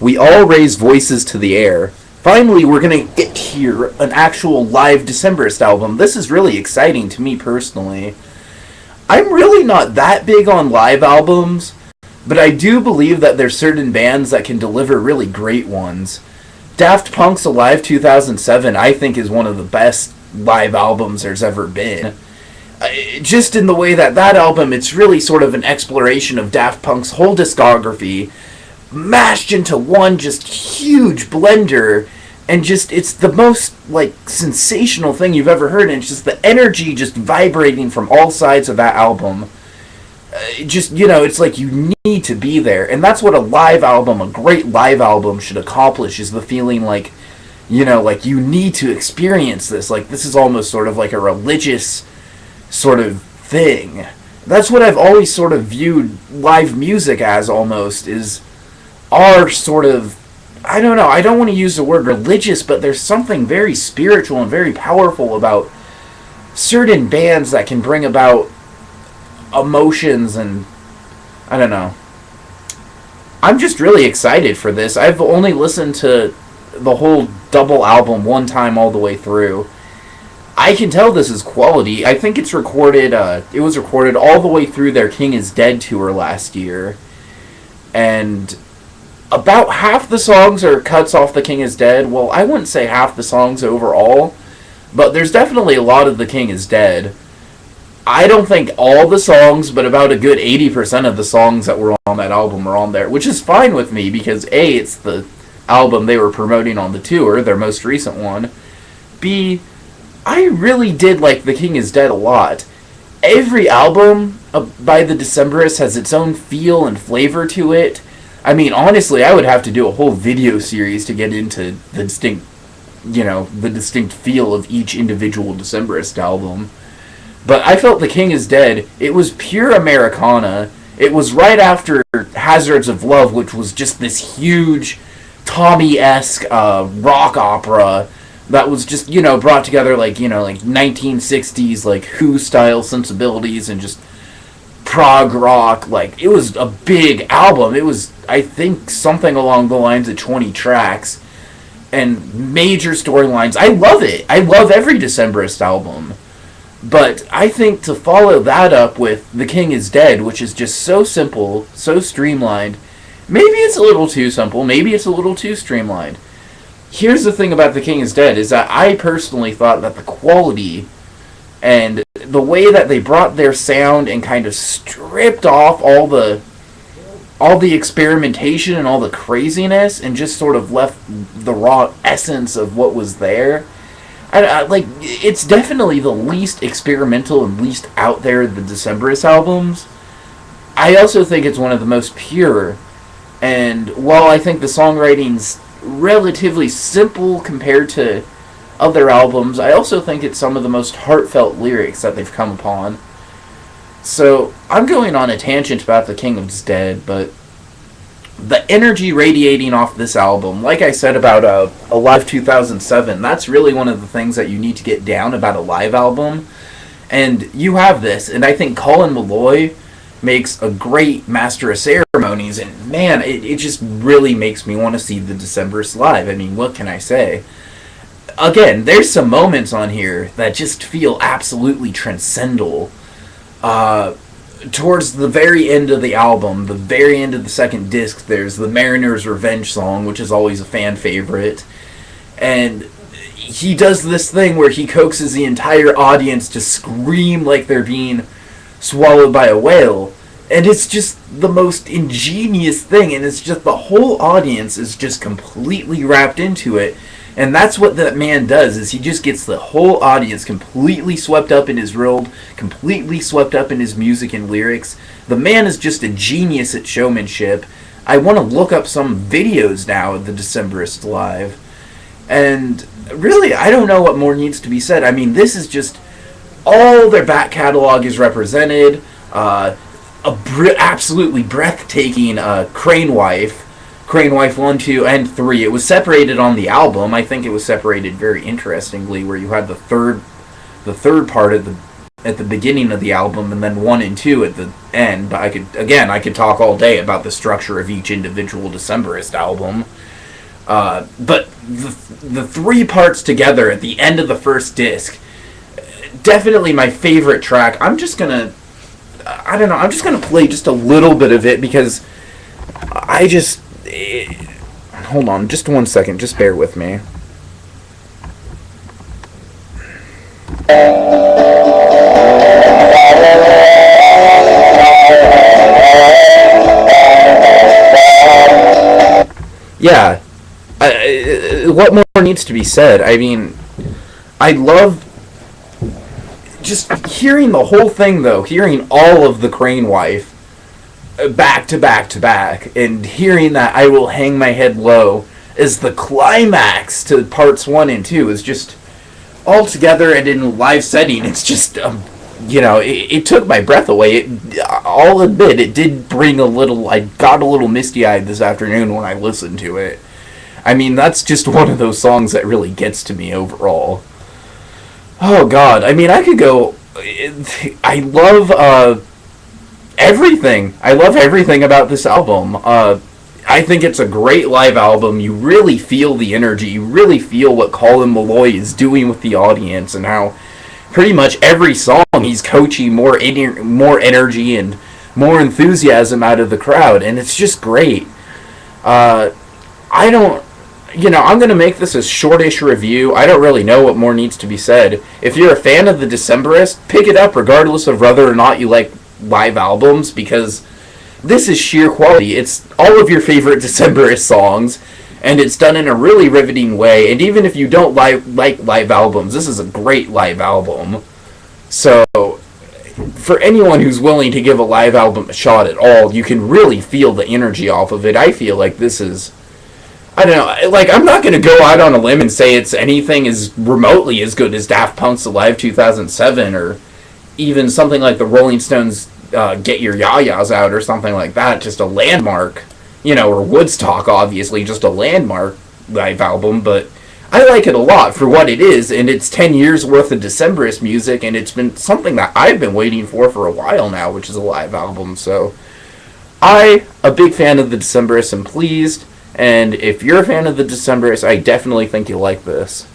We all raise voices to the air. Finally, we're going to get here an actual live Decemberist album. This is really exciting to me personally. I'm really not that big on live albums, but I do believe that there's certain bands that can deliver really great ones. Daft Punk's Alive 2007, I think, is one of the best live albums there's ever been. Just in the way that album, it's really sort of an exploration of Daft Punk's whole discography, mashed into one just huge blender, and just, it's the most, like, sensational thing you've ever heard, and it's just the energy just vibrating from all sides of that album. Just, you know, it's like you need to be there, and that's what a live album, a great live album should accomplish, is the feeling like, you know, like you need to experience this, like this is almost sort of like a religious sort of thing. That's what I've always sort of viewed live music as, almost, is our sort of, I don't know, I don't want to use the word religious, but there's something very spiritual and very powerful about certain bands that can bring about emotions, and I don't know. I'm just really excited for this. I've only listened to the whole double album one time all the way through. I can tell this is quality. I think it's recorded, it was recorded all the way through their King is Dead tour last year. And about half the songs are cuts off the King is Dead. Well, I wouldn't say half the songs overall, but there's definitely a lot of the King is Dead. I don't think all the songs, but about a good 80% of the songs that were on that album are on there, which is fine with me because A, it's the album they were promoting on the tour, their most recent one. B, I really did like The King is Dead a lot. Every album by the Decemberists has its own feel and flavor to it. I mean, honestly, I would have to do a whole video series to get into the distinct, you know, the distinct feel of each individual Decemberist album. But I felt The King is Dead, it was pure Americana. It was right after Hazards of Love, which was just this huge Tommy-esque rock opera that was just, you know, brought together like, you know, like 1960s, like Who-style sensibilities and just prog rock. Like, it was a big album. It was, I think, something along the lines of 20 tracks and major storylines. I love it. I love every Decemberist album. But I think to follow that up with The King is Dead, which is just so simple, so streamlined, maybe it's a little too simple, maybe it's a little too streamlined. Here's the thing about The King is Dead, is that I personally thought that the quality and the way that they brought their sound and kind of stripped off all the experimentation and all the craziness and just sort of left the raw essence of what was there. Like, it's definitely the least experimental and least out there of the Decemberist albums. I also think it's one of the most pure, and while I think the songwriting's relatively simple compared to other albums, I also think it's some of the most heartfelt lyrics that they've come upon. So, I'm going on a tangent about The King is Dead, but the energy radiating off this album, like I said about Alive 2007, that's really one of the things that you need to get down about a live album. And you have this, and I think Colin Malloy makes a great Master of Ceremonies, and man, it just really makes me want to see the Decemberists live. I mean, what can I say? Again, there's some moments on here that just feel absolutely transcendental. Towards the very end of the album, the very end of the second disc, there's the Mariner's Revenge song, which is always a fan favorite. And he does this thing where he coaxes the entire audience to scream like they're being swallowed by a whale. And it's just the most ingenious thing, and it's just the whole audience is just completely wrapped into it. And that's what that man does, is he just gets the whole audience completely swept up in his world, completely swept up in his music and lyrics. The man is just a genius at showmanship. I want to look up some videos now of the Decemberists live. And really, I don't know what more needs to be said. I mean, this is just, all their back catalog is represented. Absolutely breathtaking Crane Wife 1, 2, and 3. It was separated on the album. I think it was separated very interestingly, where you had the third part of at the beginning of the album and then 1 and 2 at the end. But I could talk all day about the structure of each individual Decemberist album. But the 3 parts together at the end of the first disc, definitely my favorite track. I'm just gonna play just a little bit of it because hold on just 1 second, just bear with me. Yeah, what more needs to be said? I mean, I love just hearing the whole thing, though, hearing all of the Crane Wife back to back to back, and hearing that I Will Hang My Head Low as the climax to parts 1 and 2 is just all together and in a live setting. It's just, it took my breath away. I'll admit, it did bring I got a little misty-eyed this afternoon when I listened to it. I mean, that's just one of those songs that really gets to me overall. Oh, God. I mean, I could go... I love everything. I love everything about this album. I think it's a great live album. You really feel the energy. You really feel what Colin Meloy is doing with the audience and how pretty much every song he's coaching more energy and more enthusiasm out of the crowd. And it's just great. I'm going to make this a shortish review. I don't really know what more needs to be said. If you're a fan of the Decemberists, pick it up regardless of whether or not you like live albums, because this is sheer quality. It's all of your favorite Decemberist songs, and it's done in a really riveting way. And even if you don't like live albums, this is a great live album. So, for anyone who's willing to give a live album a shot at all, you can really feel the energy off of it. I feel like this is... I don't know, like, I'm not going to go out on a limb and say it's anything as remotely as good as Daft Punk's Alive 2007, or even something like the Rolling Stones' Get Your Ya-Ya's Out, or something like that, just a landmark, or Woodstock, obviously, just a landmark live album, but I like it a lot for what it is, and it's 10 years worth of Decemberist music, and it's been something that I've been waiting for a while now, which is a live album, so a big fan of the Decemberists, am pleased. And if you're a fan of the Decemberists, I definitely think you'll like this.